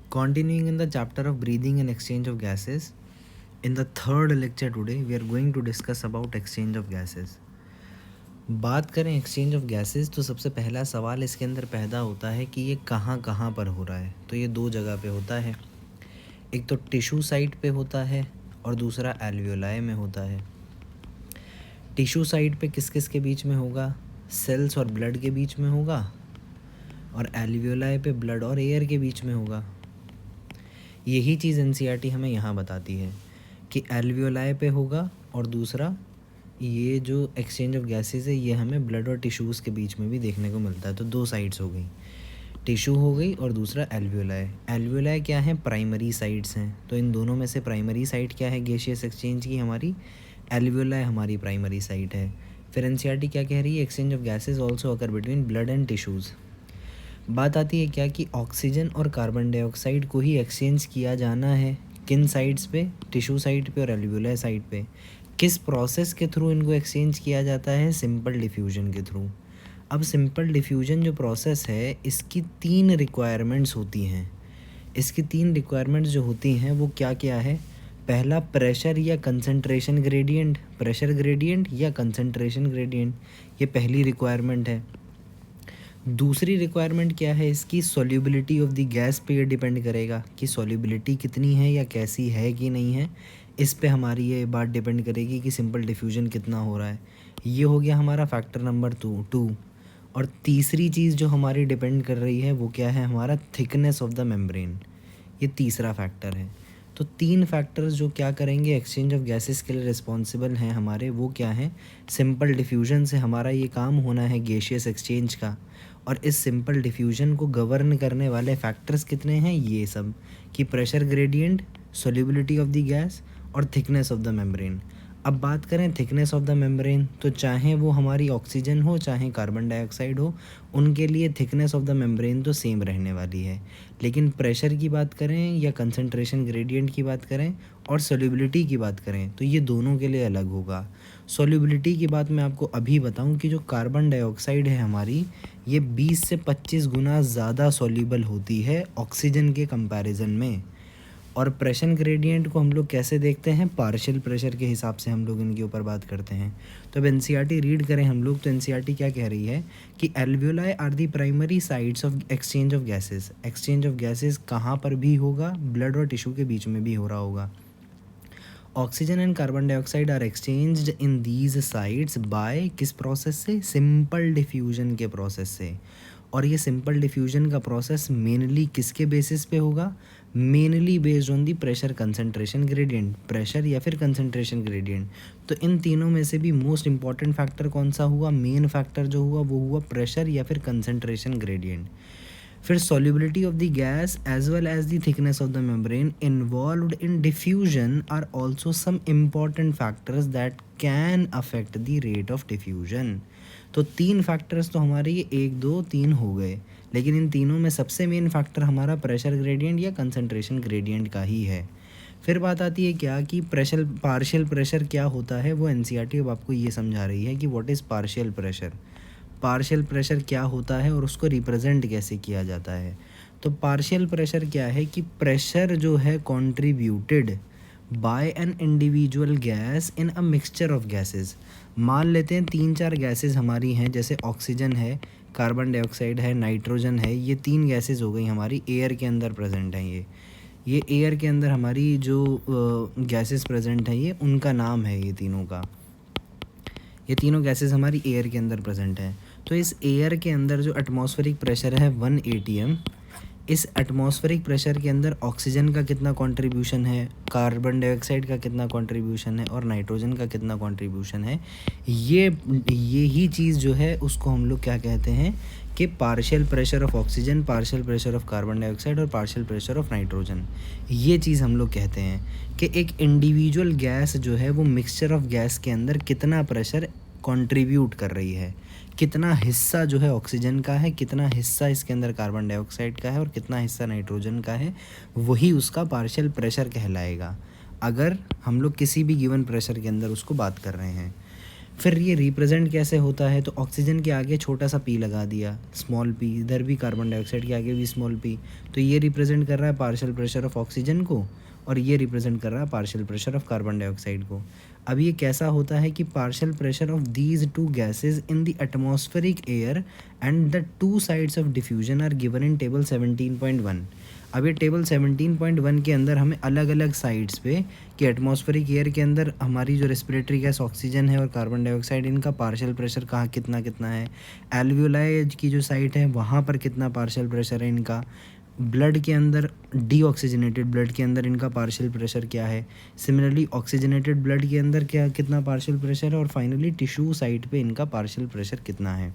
Continuing in the chapter of breathing and exchange of gases, in the third lecture today, we are going to discuss about exchange of gases. बात करें exchange of gases तो सबसे पहला सवाल इसके अंदर पैदा होता है कि ये कहाँ कहाँ पर हो रहा है। तो ये दो जगह पे होता है, एक तो टिश्यू साइट पे होता है और दूसरा एल्वियोलाई में होता है। टिश्यू साइट पे किस किस के बीच में होगा? सेल्स और ब्लड के बीच में होगा, और एल्वियोलाई पे ब्लड और एयर के बीच में होगा। यही चीज़ एनसीईआरटी हमें यहाँ बताती है कि एल्वियोलाई पे होगा, और दूसरा ये जो एक्सचेंज ऑफ गैसेस है ये हमें ब्लड और टिश्यूज़ के बीच में भी देखने को मिलता है। तो दो साइड्स हो गई, टिश्यू हो गई और दूसरा एल्वियोलाई। एल्वियोलाई क्या है? प्राइमरी साइड्स हैं। तो इन दोनों में से प्राइमरी साइड क्या है गैसियस एक्सचेंज की? हमारी एल्वियोलाई हमारी प्राइमरी साइड है। फिर एनसीईआरटी क्या कह रही है? Exchange of gases also occur between blood and tissues. बात आती है क्या कि ऑक्सीजन और कार्बन डाइऑक्साइड को ही एक्सचेंज किया जाना है। किन साइड्स पे? टिश्यू साइड पे और एल्वियोलाई साइड पे। किस प्रोसेस के थ्रू इनको एक्सचेंज किया जाता है? सिंपल डिफ्यूजन के थ्रू। अब सिंपल डिफ्यूजन जो प्रोसेस है इसकी तीन रिक्वायरमेंट्स होती हैं। इसकी तीन रिक्वायरमेंट्स जो होती हैं वो क्या क्या है? पहला, प्रेशर या कंसंट्रेशन ग्रेडियंट। प्रेशर ग्रेडियंट या कंसंट्रेशन ग्रेडियंट, ये पहली रिक्वायरमेंट है। दूसरी रिक्वायरमेंट क्या है इसकी? सॉल्युबिलिटी ऑफ द गैस पे ये डिपेंड करेगा कि सॉल्युबिलिटी कितनी है या कैसी है कि नहीं है। इस पे हमारी ये बात डिपेंड करेगी कि सिंपल डिफ्यूजन कितना हो रहा है। ये हो गया हमारा फैक्टर नंबर टू। और तीसरी चीज़ जो हमारी डिपेंड कर रही है वो क्या है? हमारा थिकनेस ऑफ द मेम्ब्रेन। ये तीसरा फैक्टर है। तो तीन फैक्टर्स जो क्या करेंगे एक्सचेंज ऑफ गैसेस के लिए रिस्पॉन्सिबल हैं हमारे, वो क्या हैं? सिंपल डिफ्यूजन से हमारा ये काम होना है गैसियस एक्सचेंज का। और इस सिंपल डिफ्यूजन को गवर्न करने वाले फैक्टर्स कितने हैं? ये सब, कि pressure gradient, solubility of the gas और थिकनेस ऑफ द मेम्ब्रेन। अब बात करें थिकनेस ऑफ द मेम्ब्रेन, तो चाहे वो हमारी ऑक्सीजन हो चाहे कार्बन डाइऑक्साइड हो, उनके लिए थिकनेस ऑफ द मेम्ब्रेन तो सेम रहने वाली है। लेकिन प्रेशर की बात करें या कंसंट्रेशन ग्रेडियंट की बात करें और सॉल्युबिलिटी की बात करें तो ये दोनों के लिए अलग होगा। सॉल्युबिलिटी की बात मैं आपको अभी बताऊं कि जो कार्बन डाइऑक्साइड है हमारी, ये 20 से 25 गुना ज़्यादा सॉल्युबल होती है ऑक्सीजन के कंपैरिजन में। और प्रेशर ग्रेडियंट को हम लोग कैसे देखते हैं? पार्शियल प्रेशर के हिसाब से हम लोग इनके ऊपर बात करते हैं। तो अब एनसीईआरटी रीड करें हम लोग तो एनसीईआरटी क्या कह रही है कि alveoli are the primary sites of exchange of gases. Exchange of gases कहाँ पर भी होगा? ब्लड और टिश्यू के बीच में भी हो रहा होगा। Oxygen and carbon dioxide are exchanged in these sites by किस प्रोसेस से? सिंपल डिफ्यूजन के प्रोसेस से। और ये सिंपल डिफ्यूजन का प्रोसेस मेनली किसके बेसिस पे होगा? Mainly based on the pressure concentration gradient. Pressure या फिर कंसंट्रेशन ग्रेडियंट। तो इन तीनों में से भी मोस्ट इंपॉर्टेंट फैक्टर कौन सा हुआ? मेन फैक्टर जो हुआ वो हुआ प्रेशर या फिर कंसंट्रेशन ग्रेडियंट। फिर solubility of the gas as well as the thickness of the membrane involved in diffusion are also some important factors that can affect the rate of diffusion। तो तीन factors तो हमारे ये 1 2 3 हो गए, लेकिन इन तीनों में सबसे मेन फैक्टर हमारा प्रेशर ग्रेडियंट या कंसंट्रेशन ग्रेडियंट का ही है। फिर बात आती है क्या कि प्रेशर, पार्शियल प्रेशर क्या होता है? वो एनसीईआरटी अब आपको ये समझा रही है कि what is partial pressure. Partial pressure क्या होता है और उसको रिप्रेजेंट कैसे किया जाता है? तो पार्शियल प्रेशर क्या है कि प्रेशर जो है contributed bye an individual gas in a mixture of gases. मान लेते हैं 3-4 गैसेस हमारी हैं, जैसे ऑक्सीजन है, कार्बन डाइऑक्साइड है, नाइट्रोजन है। ये 3 गैसेस हो गई हमारी, एयर के अंदर प्रेजेंट हैं। ये एयर के अंदर हमारी जो गैसेस प्रेजेंट हैं ये उनका नाम है ये तीनों का। ये तीनों गैसेस हमारी एयर के अंदर प्रेजेंट हैं। तो इस एयर के अंदर जो एटमॉस्फेरिक प्रेशर है 1 atm, इस एटमॉस्फेरिक प्रेशर के अंदर ऑक्सीजन का कितना कंट्रीब्यूशन है, कार्बन डाइऑक्साइड का कितना कंट्रीब्यूशन है और नाइट्रोजन का कितना कंट्रीब्यूशन है, ये ही चीज़ जो है उसको हम लोग क्या कहते हैं कि partial pressure of oxygen, partial pressure of carbon dioxide और पार्शियल प्रेशर ऑफ नाइट्रोजन। ये चीज़ हम लोग कहते हैं कि एक इंडिविजुअल गैस जो है वो मिक्सचर ऑफ गैस के अंदर कितना प्रेशर कंट्रीब्यूट कर रही है, कितना हिस्सा जो है ऑक्सीजन का है, कितना हिस्सा इसके अंदर कार्बन डाइऑक्साइड का है और कितना हिस्सा नाइट्रोजन का है, वही उसका पार्शियल प्रेशर कहलाएगा अगर हम लोग किसी भी गिवन प्रेशर के अंदर उसको बात कर रहे हैं। फिर ये रिप्रेजेंट कैसे होता है, तो ऑक्सीजन के आगे छोटा सा पी लगा दिया, स्मॉल पी, इधर भी कार्बन डाइऑक्साइड के आगे भी स्मॉल पी, तो ये रिप्रेजेंट कर रहा है पार्शियल प्रेशर ऑफ ऑक्सीजन को और ये रिप्रेजेंट कर रहा है partial pressure of carbon dioxide को। अब ये कैसा होता है कि partial pressure of these two gases in the atmospheric air and the two sides of diffusion are given in table 17.1। अब ये टेबल 17.1 के अंदर हमें अलग अलग साइड्स पे कि एटमॉस्फेरिक एयर के अंदर हमारी जो रेस्पिरेटरी गैस ऑक्सीजन है और कार्बन डाइऑक्साइड, इनका पार्शियल प्रेशर कहाँ कितना कितना है, एल्वियोलाई की जो साइट है वहाँ पर कितना पार्शियल प्रेशर है इनका, ब्लड के अंदर डीऑक्सीजनेटेड ब्लड के अंदर इनका पार्शियल प्रेशर क्या है, सिमिलरली ऑक्सीजनेटेड ब्लड के अंदर क्या कितना पार्शियल प्रेशर है, और फाइनली टिश्यू साइट पे इनका पार्शियल प्रेशर कितना है।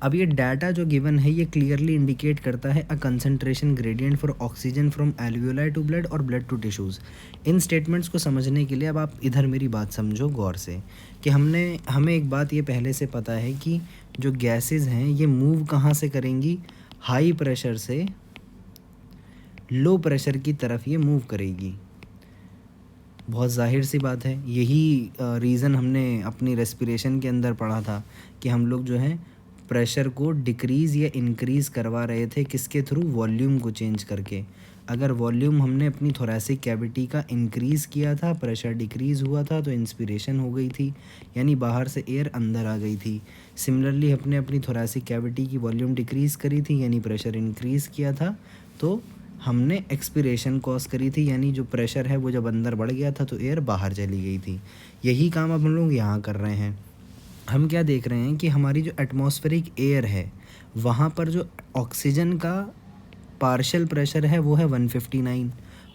अब ये डाटा जो गिवन है ये क्लियरली इंडिकेट करता है a concentration gradient for oxygen from alveoli to blood और ब्लड टू टिश्यूज़। इन स्टेटमेंट्स को समझने के लिए अब आप इधर मेरी बात समझो गौर से कि हमें एक बात ये पहले से पता है कि जो गैसेस हैं ये मूव कहाँ से करेंगी, हाई प्रेशर से लो प्रेशर की तरफ ये मूव करेगी। बहुत जाहिर सी बात है, यही रीज़न हमने अपनी रेस्पिरेशन के अंदर पढ़ा था कि हम लोग जो है प्रेशर को डिक्रीज़ या इंक्रीज़ करवा रहे थे, किसके थ्रू, वॉल्यूम को चेंज करके। अगर वॉल्यूम हमने अपनी थोरैसिक कैविटी का इंक्रीज़ किया था, प्रेशर डिक्रीज़ हुआ था, तो इंस्पिरेशन हो गई थी, यानी बाहर से एयर अंदर आ गई थी। सिमिलरली हमने अपनी थोरैसिक कैविटी की वॉल्यूम डिक्रीज़ करी थी, यानी प्रेशर इंक्रीज़ किया था, तो हमने एक्सपिरेशन कॉज करी थी, यानी जो प्रेशर है वो जब अंदर बढ़ गया था तो एयर बाहर चली गई थी। यही काम अब हम लोग यहाँ कर रहे हैं। हम क्या देख रहे हैं कि हमारी जो एटमॉस्फेरिक एयर है वहाँ पर जो ऑक्सीजन का पार्शियल प्रेशर है वो है 159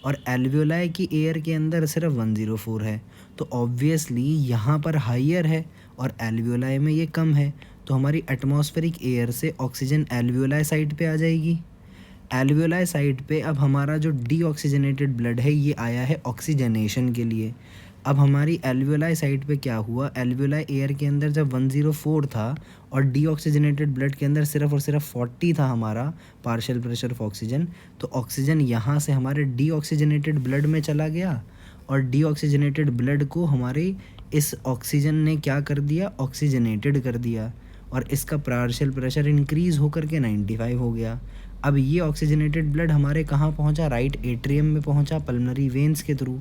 और एल्वियोलाई की एयर के अंदर सिर्फ 104 है, तो ऑब्वियसली यहाँ पर हाइयर है और एल्वियोलाई में ये कम है, तो हमारी एटमॉस्फेरिक एयर से ऑक्सीजन एल्वियोलाई साइड पे आ जाएगी। एल्वियोलाई साइड पे अब हमारा जो डीऑक्सीजनेटेड ब्लड है ये आया है ऑक्सीजनेशन के लिए। अब हमारी एल्वियोलाई साइड पे क्या हुआ, एल्वियोलाई एयर के अंदर जब 104 था और डीऑक्सीजनेटेड ब्लड के अंदर सिर्फ और सिर्फ 40 था हमारा पार्शियल प्रेशर ऑफ ऑक्सीजन, तो ऑक्सीजन यहाँ से हमारे डीऑक्सीजनेटेड ब्लड में चला गया और डीऑक्सीजनेटेड ब्लड को हमारे इस ऑक्सीजन ने क्या कर दिया, ऑक्सीजनेटेड कर दिया और इसका पार्शियल प्रेशर इंक्रीज़ होकर के 95 हो गया। अब ये ऑक्सीजनेटेड ब्लड हमारे कहाँ पहुँचा, राइट एट्रियम में पहुँचा पल्मनरी वेन्स के थ्रू,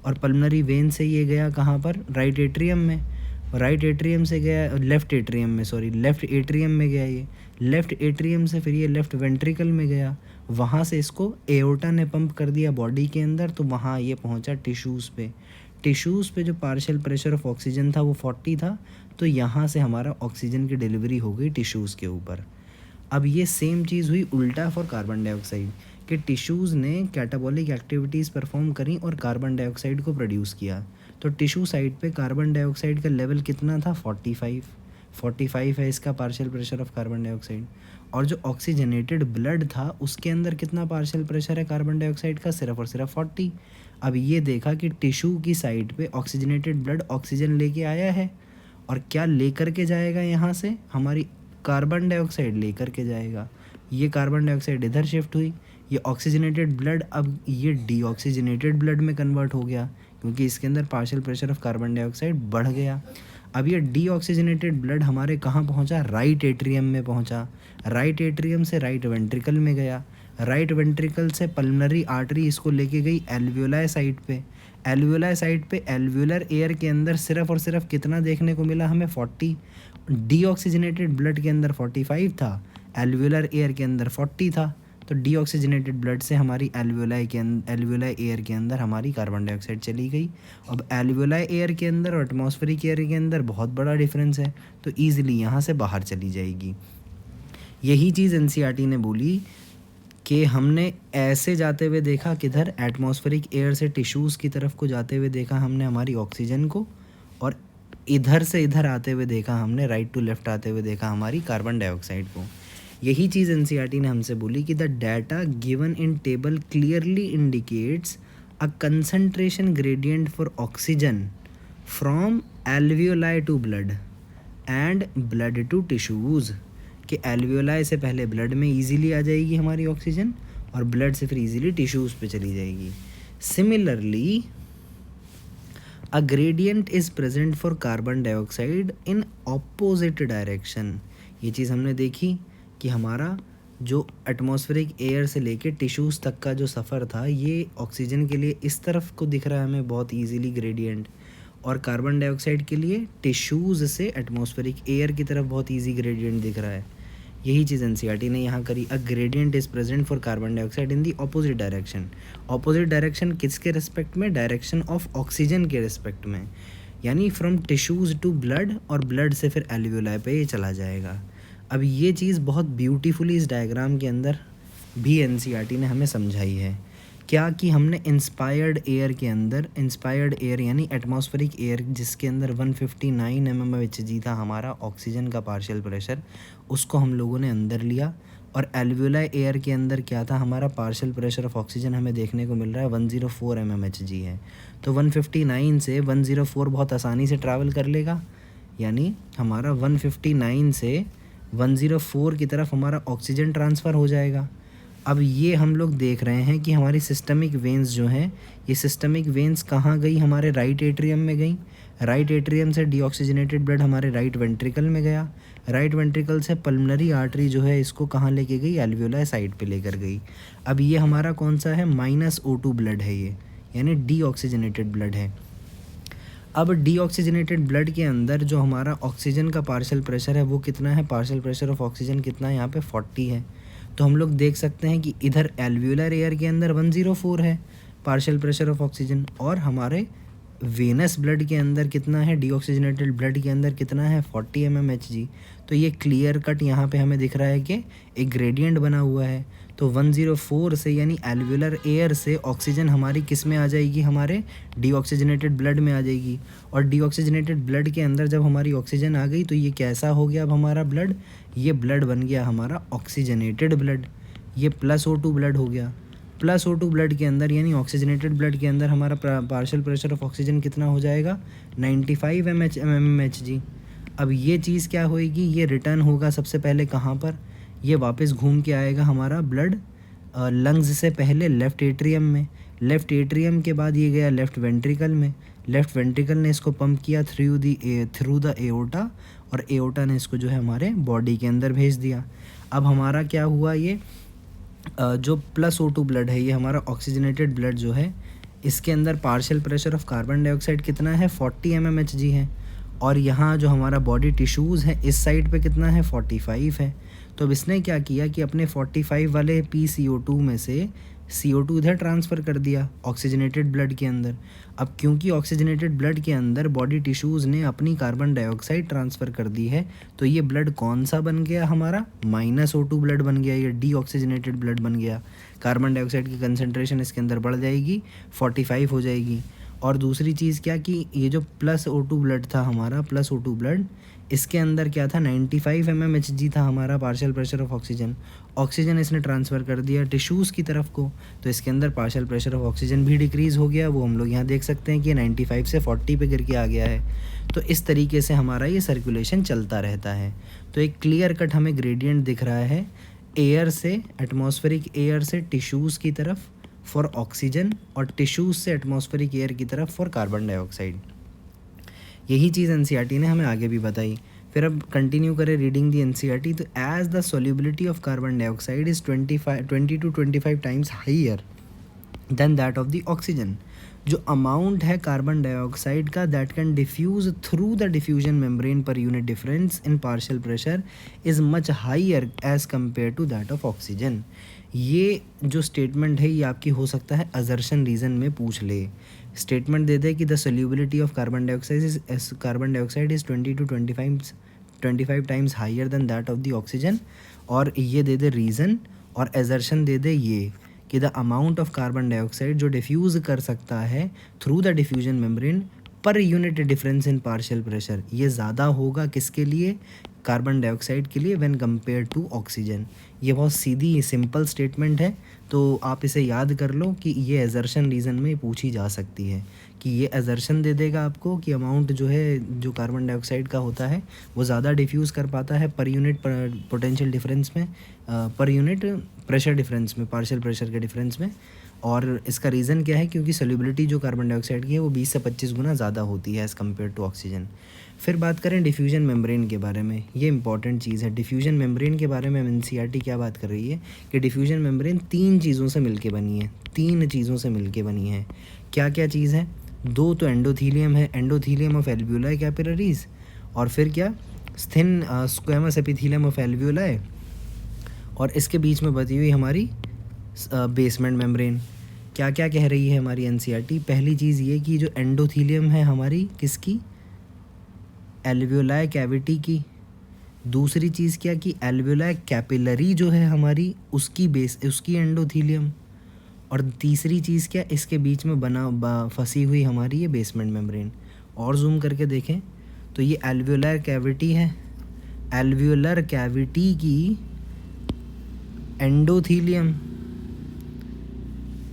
और पल्मनरी वेन से ये गया कहाँ पर, राइट एट्रियम में, राइट एट्रियम से गया लेफ़्ट एट्रियम में गया, ये लेफ़्ट एट्रियम से फिर ये लेफ़्ट वेंट्रिकल में गया, वहाँ से इसको एओर्टा ने पंप कर दिया बॉडी के अंदर, तो वहाँ ये पहुँचा टिश्यूज़ पे जो पार्शियल प्रेशर ऑफ ऑक्सीजन था वो 40 था, तो यहाँ से हमारा ऑक्सीजन की डिलीवरी हो गई टिश्यूज़ के ऊपर। अब ये सेम चीज़ हुई उल्टा फॉर कार्बन डाइऑक्साइड कि टिश्यूज़ ने कैटाबॉलिक एक्टिविटीज़ परफॉर्म करी और कार्बन डाइऑक्साइड को प्रोड्यूस किया, तो टिश्यू साइड पे कार्बन डाइऑक्साइड का लेवल कितना था, 45 है इसका partial pressure of carbon dioxide, और जो ऑक्सीजनेटेड ब्लड था उसके अंदर कितना पार्शियल प्रेशर है कार्बन डाइऑक्साइड का, सिर्फ और सिर्फ 40। अब ये देखा कि टिश्यू की साइड पे ऑक्सीजनेटेड ब्लड ऑक्सीजन लेके आया है और क्या लेकर के जाएगा, यहाँ से हमारी कार्बन डाइऑक्साइड लेकर के जाएगा। ये कार्बन डाइऑक्साइड इधर शिफ्ट हुई, ये ऑक्सीजनेटेड ब्लड अब ये डीऑक्सीजनेटेड ब्लड में कन्वर्ट हो गया क्योंकि इसके अंदर partial pressure of carbon dioxide बढ़ गया। अब ये डीऑक्सीजनेटेड ब्लड हमारे कहाँ पहुँचा, राइट एट्रियम में पहुँचा, राइट एट्रियम से राइट वेंट्रिकल में गया, राइट वेंट्रिकल से पल्मनरी आर्टरी इसको लेके गई एल्वियोलाई साइड पे, एल्वियोलाई साइड पे एल्वियोलर एयर के अंदर सिर्फ और सिर्फ कितना देखने को मिला हमें, 40। डीऑक्सीजनेटेड ब्लड के अंदर 45 था, एल्वियोलर एयर के अंदर 40 था, तो डीऑक्सीजनेटेड ब्लड से हमारी एल्वियोलाई एयर के अंदर हमारी कार्बन डाइऑक्साइड चली गई। अब एल्वियोलाई एयर के अंदर और एटमॉस्फेरिक एयर के अंदर बहुत बड़ा डिफरेंस है, तो ईजिली यहाँ से बाहर चली जाएगी। यही चीज़ एनसीईआरटी ने बोली कि हमने ऐसे जाते हुए देखा, किधर, एटमॉस्फेरिक एयर से टिश्यूज़ की तरफ को जाते हुए देखा हमने हमारी ऑक्सीजन को, और इधर से इधर आते हुए देखा हमने, राइट टू लेफ़्ट आते हुए देखा हमारी कार्बन डाइऑक्साइड को। यही चीज़ एनसीईआरटी ने हमसे बोली कि the data given in table clearly indicates a concentration gradient for oxygen from alveoli to blood and blood to tissues, कि एल्वियोलाई से पहले ब्लड में ईजीली आ जाएगी हमारी ऑक्सीजन और ब्लड से फिर ईजीली टिश्यूज़ पे चली जाएगी। Similarly a gradient is present for carbon dioxide in opposite direction. ये चीज़ हमने देखी कि हमारा जो एटमॉस्फेरिक एयर से लेके टिश्यूज़ तक का जो सफ़र था, ये ऑक्सीजन के लिए इस तरफ को दिख रहा है हमें बहुत ईजीली ग्रेडियंट, और कार्बन डाइऑक्साइड के लिए टिश्यूज़ से एटमॉस्फेरिक एयर की तरफ बहुत ईजी ग्रेडियंट दिख रहा है। यही चीज़ एनसीईआरटी ने यहाँ करी। अ gradient is present for carbon dioxide in the opposite direction. Opposite direction किसके रिस्पेक्ट में? डायरेक्शन ऑफ ऑक्सीजन के रिस्पेक्ट में, यानी फ्रॉम टिश्यूज़ टू ब्लड, और ब्लड से फिर एल्वियोलाई पे ये चला जाएगा। अब ये चीज़ बहुत ब्यूटीफुली इस डायग्राम के अंदर भी एनसीईआरटी ने हमें समझाई है। क्या कि हमने इंस्पायर्ड एयर के अंदर, इंस्पायर्ड एयर यानी एटमॉस्फेरिक एयर जिसके अंदर 159 mmHg था हमारा ऑक्सीजन का पार्शियल प्रेशर, उसको हम लोगों ने अंदर लिया, और एल्वियोलाई एयर के अंदर क्या था हमारा पार्शियल प्रेशर ऑफ ऑक्सीजन हमें देखने को मिल रहा है 104 mmHg है। तो 159 से 104 बहुत आसानी से ट्रैवल कर लेगा, यानी हमारा 159 से 104 की तरफ हमारा ऑक्सीजन ट्रांसफ़र हो जाएगा। अब ये हम लोग देख रहे हैं कि हमारी सिस्टमिक वेंस जो हैं, ये सिस्टमिक वेंस कहाँ गई? हमारे राइट एट्रियम में गई। राइट एट्रियम से डीऑक्सीजनेटेड ब्लड हमारे राइट वेंट्रिकल में गया। राइट वेंट्रिकल से पल्मोनरी आर्टरी जो है इसको कहाँ लेके गई? एल्वियोलाई साइड पे लेकर गई। अब ये हमारा कौन सा है? -O2 ब्लड है ये, यानी डीऑक्सीजनेटेड ब्लड है। अब डीऑक्सीजनेटेड ब्लड के अंदर जो हमारा ऑक्सीजन का पार्शियल प्रेशर है वो कितना है? पार्शियल प्रेशर ऑफ ऑक्सीजन कितना है? यहाँ पे 40 है। तो हम लोग देख सकते हैं कि इधर एल्वियोलर एयर के अंदर 104 है पार्शियल प्रेशर ऑफ ऑक्सीजन, और हमारे वेनस ब्लड के अंदर कितना है? डीऑक्सीजनेटेड ब्लड के अंदर कितना है? 40 mmHg। तो ये क्लियर कट यहाँ पे हमें दिख रहा है कि एक ग्रेडियंट बना हुआ है। तो 104 से यानी एल्वियोलर एयर से ऑक्सीजन हमारी किस में आ जाएगी? हमारे डीऑक्सीजनेटेड ब्लड में आ जाएगी। और डीऑक्सीजनेटेड ब्लड के अंदर जब हमारी ऑक्सीजन आ गई तो ये कैसा हो गया? अब हमारा ब्लड, ये ब्लड बन गया हमारा ऑक्सीजनेटेड ब्लड, ये +O2 ब्लड हो गया। +O2 ब्लड के अंदर यानी ऑक्सीजनेटेड ब्लड के अंदर हमारा पार्शियल प्रेशर ऑफ ऑक्सीजन कितना हो जाएगा? 95 mmHg। अब ये चीज़ क्या होएगी? ये रिटर्न होगा सबसे पहले कहाँ पर? ये वापस घूम के आएगा हमारा ब्लड लंग्स से पहले लेफ़्ट एट्रियम में, लेफ़्ट एट्रियम के बाद ये गया लेफ़्ट वेंट्रिकल में, लेफ़्ट वेंट्रिकल ने इसको पंप किया थ्रू द एओर्टा, और एओर्टा ने इसको जो है हमारे बॉडी के अंदर भेज दिया। अब हमारा क्या हुआ? ये जो +O2 ब्लड है, ये हमारा ऑक्सीजनेटेड ब्लड जो है, इसके अंदर partial pressure of carbon dioxide कितना है? 40 mmHg है। और यहाँ जो हमारा बॉडी टिश्यूज़ है इस साइड पे कितना है? 45 है। तो अब इसने क्या किया कि अपने 45 वाले PCO2 में से CO2 इधर ट्रांसफ़र कर दिया ऑक्सीजनेटेड ब्लड के अंदर। अब क्योंकि ऑक्सीजनेटेड ब्लड के अंदर बॉडी टिश्यूज़ ने अपनी कार्बन डाइऑक्साइड ट्रांसफ़र कर दी है, तो ये ब्लड कौन सा बन गया हमारा? -O2 ब्लड बन गया, ये डीऑक्सीजनेटेड ब्लड बन गया। कार्बन डाइऑक्साइड की कंसनट्रेशन इसके अंदर बढ़ जाएगी, 45 हो जाएगी। और दूसरी चीज़ क्या कि ये जो +O2 ब्लड था हमारा, +O2 ब्लड, इसके अंदर क्या था? 95 mmHg था हमारा partial pressure of oxygen. Oxygen इसने ट्रांसफ़र कर दिया टिश्यूज़ की तरफ को, तो इसके अंदर पार्शियल प्रेशर ऑफ ऑक्सीजन भी डिक्रीज़ हो गया। वो हम लोग यहाँ देख सकते हैं कि 95 से 40 पे गिर के आ गया है। तो इस तरीके से हमारा ये सर्कुलेशन चलता रहता है। तो एक क्लियर कट हमें ग्रेडियंट दिख रहा है एयर से, एटमॉस्फेरिक एयर से टिश्यूज़ की तरफ फॉर ऑक्सीजन, और टिश्यूज़ से एटमॉस्फेरिक एयर की तरफ फॉर कार्बन डाइऑक्साइड। यही चीज़ एनसीईआरटी ने हमें आगे भी बताई। फिर अब कंटिन्यू करें रीडिंग दी एनसीईआरटी। तो as the solubility of carbon dioxide is 20 to 25 times higher than that of the oxygen, जो अमाउंट है कार्बन डाइऑक्साइड का that can diffuse through the diffusion membrane per unit difference in partial pressure is much higher as compared to that of oxygen. ये जो statement है ये आपकी हो सकता है असर्शन रीज़न में पूछ ले। स्टेटमेंट दे दे कि the solubility of carbon dioxide is 20 to 25 times higher than that of the oxygen, और ये दे दे रीज़न, और असर्शन दे दे ये कि the amount of carbon dioxide जो डिफ्यूज़ कर सकता है through the diffusion membrane per unit difference in partial pressure, ये ज़्यादा होगा किसके लिए? कार्बन डाइऑक्साइड के लिए व्हेन कंपेयर टू ऑक्सीजन। ये बहुत सीधी सिंपल स्टेटमेंट है, तो आप इसे याद कर लो कि ये एजर्शन रीज़न में पूछी जा सकती है, कि ये एजर्शन दे देगा आपको कि अमाउंट जो है जो कार्बन डाइऑक्साइड का होता है वो ज़्यादा डिफ्यूज़ कर पाता है पर यूनिट पोटेंशियल डिफरेंस में, पर यूनिट प्रेशर डिफरेंस में, पार्शियल प्रेशर के डिफरेंस में। और इसका रीज़न क्या है, क्योंकि सोल्यूबिलिटी जो कार्बन डाइऑक्साइड की है वो 20 से 25 गुना ज़्यादा होती है एज़ कम्पेयर टू ऑक्सीजन। फिर बात करें डिफ्यूजन मेम्ब्रेन के बारे में, ये इंपॉर्टेंट चीज़ है। डिफ्यूजन मेम्ब्रेन के बारे में एनसीईआरटी क्या बात कर रही है कि डिफ्यूजन मेम्ब्रेन 3 चीज़ों से मिलके बनी है, 3 चीज़ों से मिलके बनी है। क्या क्या चीज़ है? 2 तो एंडोथीलियम है, एंडोथीलियम ऑफ एल्वियोलाई कैपिलरीज, और फिर क्या, thin squamous epithelium of alveoli, और इसके बीच में बची हुई हमारी बेसमेंट मेम्ब्रेन। क्या क्या कह रही है हमारी एनसीईआरटी? पहली चीज़ ये कि जो एंडोथीलियम है हमारी किसकी, एल्वियोलाई कैविटी की। दूसरी चीज़ क्या कि एल्वियोलाई कैपिलरी जो है हमारी उसकी उसकी एंडोथीलियम। और तीसरी चीज़ क्या, इसके बीच में फंसी हुई हमारी ये बेसमेंट मेम्ब्रेन। और जूम करके देखें तो ये एल्वियोलर कैविटी है, एल्वियोलर कैविटी की एंडोथीलियम,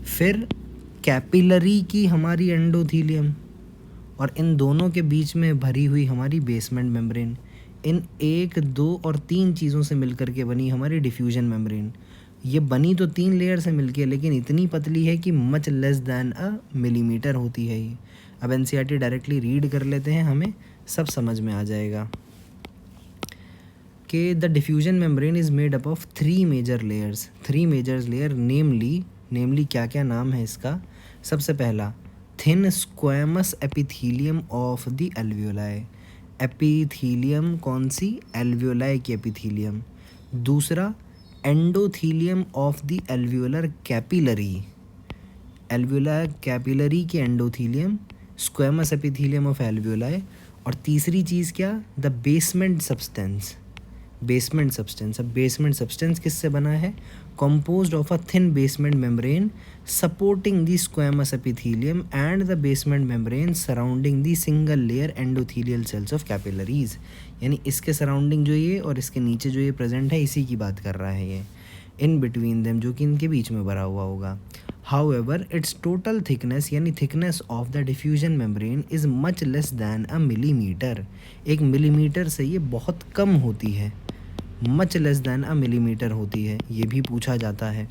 फिर कैपिलरी की हमारी एंडोथीलियम, और इन दोनों के बीच में भरी हुई हमारी बेसमेंट मेम्ब्रेन। इन 1, 2 और 3 चीज़ों से मिलकर के बनी हमारी डिफ्यूजन मेम्ब्रेन। ये बनी तो 3 लेयर से मिलके, लेकिन इतनी पतली है कि मच लेस दैन अ मिलीमीटर होती है ये। अब एनसीईआरटी डायरेक्टली रीड कर लेते हैं, हमें सब समझ में आ जाएगा कि the diffusion membrane is made up of 3 major layers. 3 major layer namely क्या क्या नाम है इसका? सबसे पहला thin squamous epithelium of the alveoli. Epithelium कौन सी? एल्वियोलाई की एपिथीलियम। दूसरा endothelium of the alveolar capillary, alveolar capillary की endothelium, squamous epithelium of alveoli. और तीसरी चीज़ क्या? The basement substance. Basement substance, अब बेसमेंट सब्सटेंस किससे बना है? composed of a thin basement membrane supporting the squamous epithelium and the basement membrane surrounding the single layer endothelial cells of capillaries। यानी इसके सराउंडिंग जो ये और इसके नीचे जो ये प्रेजेंट है इसी की बात कर रहा है ये, इन बिटवीन देम, जो कि इनके बीच में भरा हुआ होगा। हाउएवर इट्स टोटल थिकनेस यानी thickness of the diffusion membrane is much less than a millimetre. 1 millimetre से ये बहुत कम होती है, मच लेस दैन अ मिलीमीटर होती है, ये भी पूछा जाता है।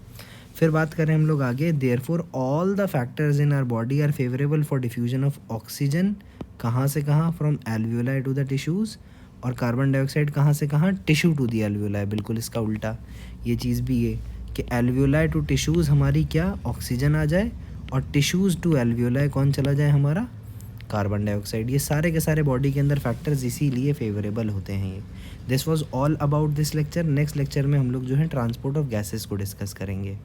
फिर बात करें हम लोग आगे, therefore all the factors in our body are favourable for diffusion of oxygen. कहाँ से कहाँ? From alveoli to the tissues. और कार्बन डाइऑक्साइड कहाँ से कहाँ? Tissue to the alveoli. बिल्कुल इसका उल्टा ये चीज़ भी है कि एल्वियोलाई टू टिश्यूज़ हमारी क्या, ऑक्सीजन आ जाए, और टिश्यूज़ टू एल्वियोलाई कौन चला जाए हमारा, कार्बन डाइऑक्साइड। ये सारे के सारे बॉडी के अंदर फैक्टर्स इसीलिए फेवरेबल होते हैं ये। This was all about this lecture. Next lecture में हम लोग जो है ट्रांसपोर्ट ऑफ गैसेस को डिस्कस करेंगे।